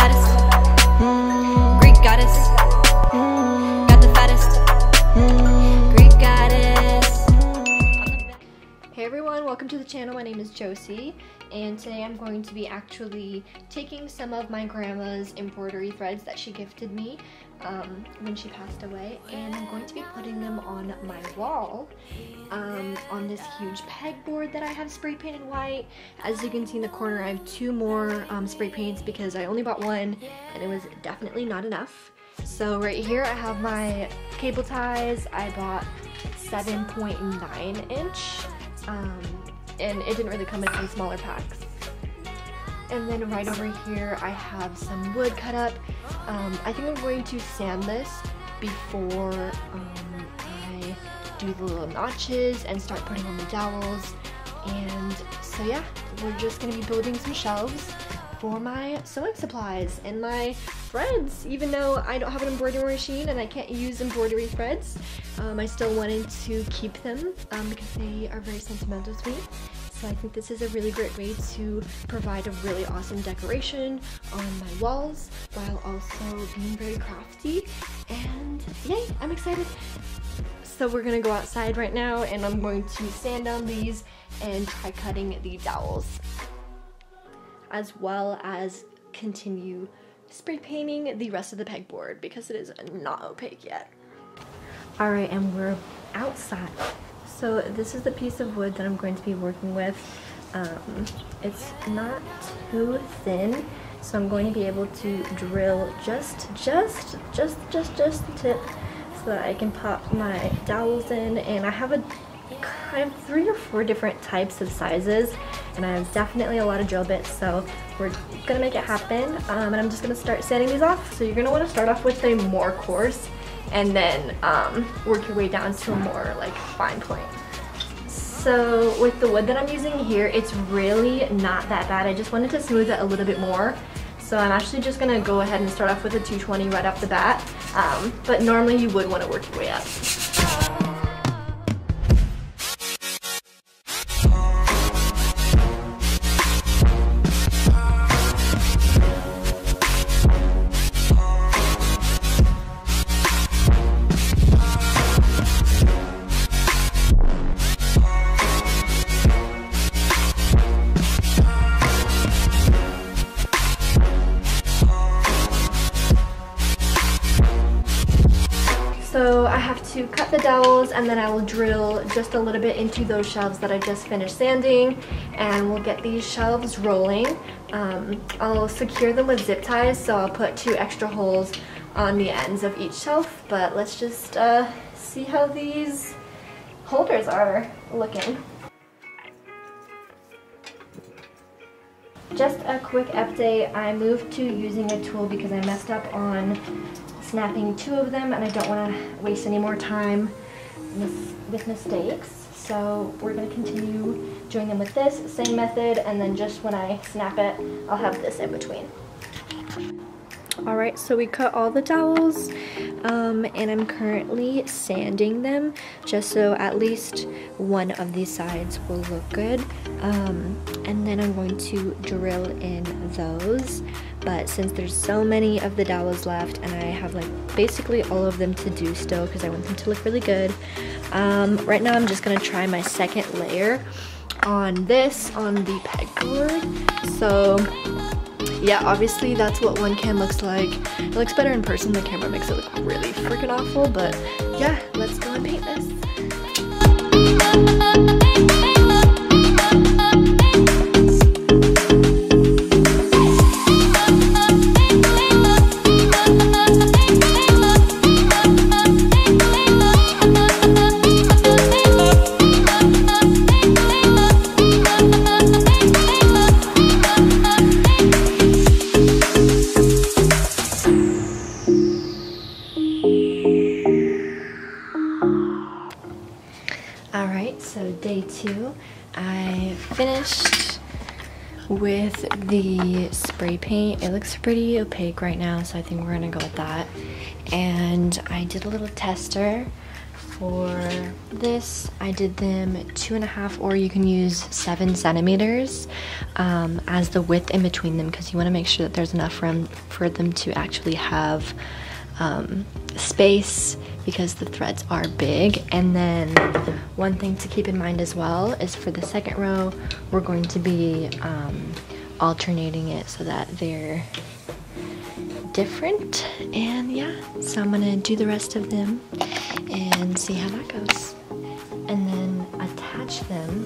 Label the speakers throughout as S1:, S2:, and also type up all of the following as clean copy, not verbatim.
S1: baddest, Greek goddess. Got the fattest, Greek goddess. Hey everyone, welcome to the channel. My name is Josie, and today I'm going to be actually taking some of my grandma's embroidery threads that she gifted me when she passed away, and I'm going to be putting them on my wall on this huge pegboard that I have spray painted white. As you can see in the corner, I have two more spray paints because I only bought one and it was definitely not enough. So right here I have my cable ties. I bought 7.9 inch and it didn't really come in any smaller packs. And then right over here I have some wood cut up. I think I'm going to sand this before I do the little notches and start putting on the dowels. And so yeah, we're just going to be building some shelves for my sewing supplies and my threads. Even though I don't have an embroidery machine and I can't use embroidery threads, I still wanted to keep them because they are very sentimental to me. So I think this is a really great way to provide a really awesome decoration on my walls while also being very crafty, and yay, I'm excited. So we're gonna go outside right now and I'm going to sand down these and try cutting the dowels, as well as continue spray painting the rest of the pegboard because it is not opaque yet. Alright, and we're outside. So this is the piece of wood that I'm going to be working with. It's not too thin, so I'm going to be able to drill just the tip so that I can pop my dowels in. And I have 3 or 4 different types of sizes, and I have definitely a lot of drill bits, so we're gonna make it happen. And I'm just gonna start sanding these off. So you're gonna want to start off with a more coarse and then work your way down to a more like fine point. So with the wood that I'm using here, it's really not that bad. I just wanted to smooth it a little bit more. So I'm actually just gonna go ahead and start off with a 220 right off the bat. But normally you would want to work your way up. So I have to cut the dowels and then I will drill just a little bit into those shelves that I just finished sanding, and we'll get these shelves rolling. I'll secure them with zip ties, so I'll put 2 extra holes on the ends of each shelf, but let's just see how these holders are looking. Just a quick update, I moved to using a tool because I messed up on snapping 2 of them and I don't want to waste any more time with mistakes. So we're going to continue doing them with this same method, and then just when I snap it, I'll have this in between. Alright, so we cut all the dowels and I'm currently sanding them just so at least one of these sides will look good. And then I'm going to drill in those. But since there's so many of the dowels left and I have like basically all of them to do still because I want them to look really good, right now I'm just going to try my second layer on the pegboard. So yeah, obviously that's what one can looks like. It looks better in person. The camera makes it look really freaking awful, but yeah, let's go and paint this. Alright, so day 2, I finished with the spray paint. It looks pretty opaque right now, so I think we're gonna go with that. And I did a little tester For this, I did them 2.5, or you can use 7 centimeters as the width in between them, because you want to make sure that there's enough room for them to actually have space, because the threads are big. And then one thing to keep in mind as well is for the second row, we're going to be alternating it so that they're different. And yeah, so I'm gonna do the rest of them and see how that goes, and then attach them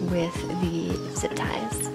S1: with the zip ties.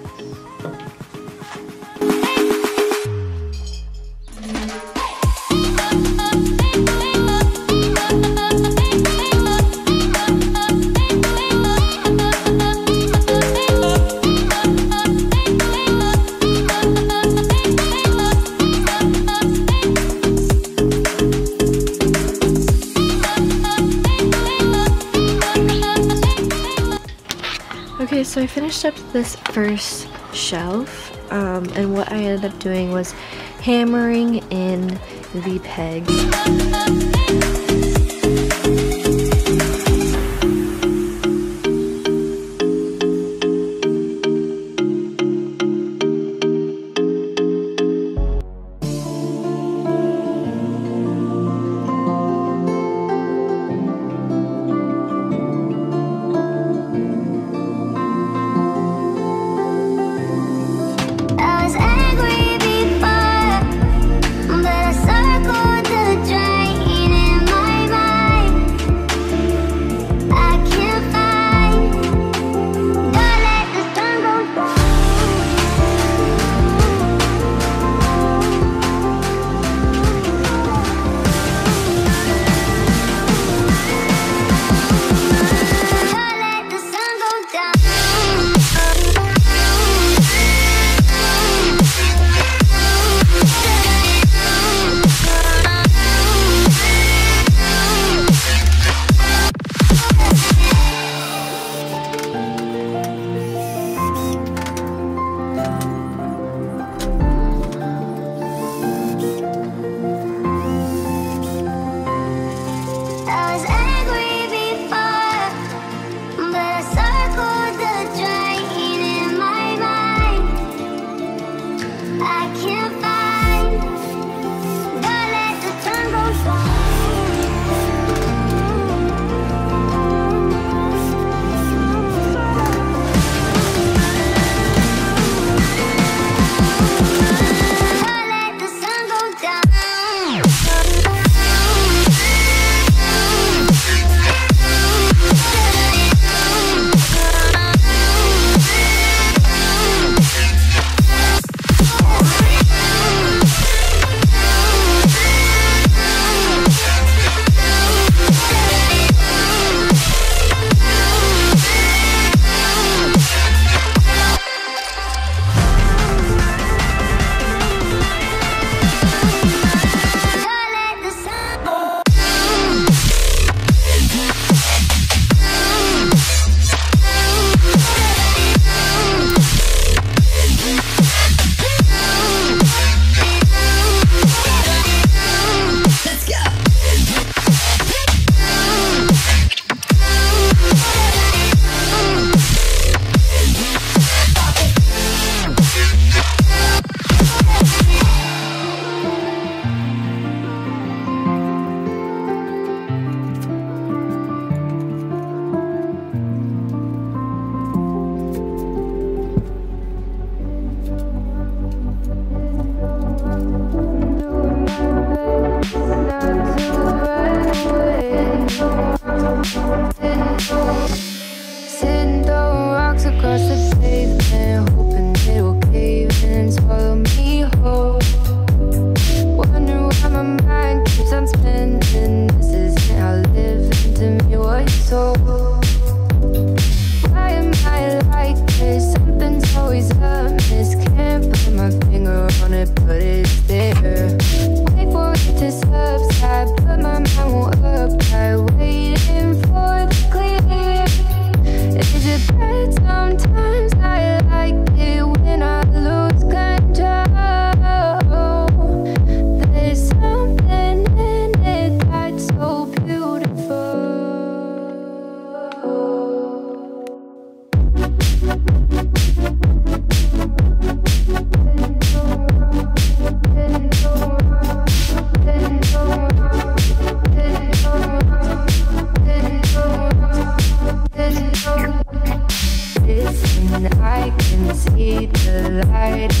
S1: Okay, so I finished up this first shelf, and what I ended up doing was hammering in the pegs.
S2: Angry before, but I circled the drain in my and I can see the light.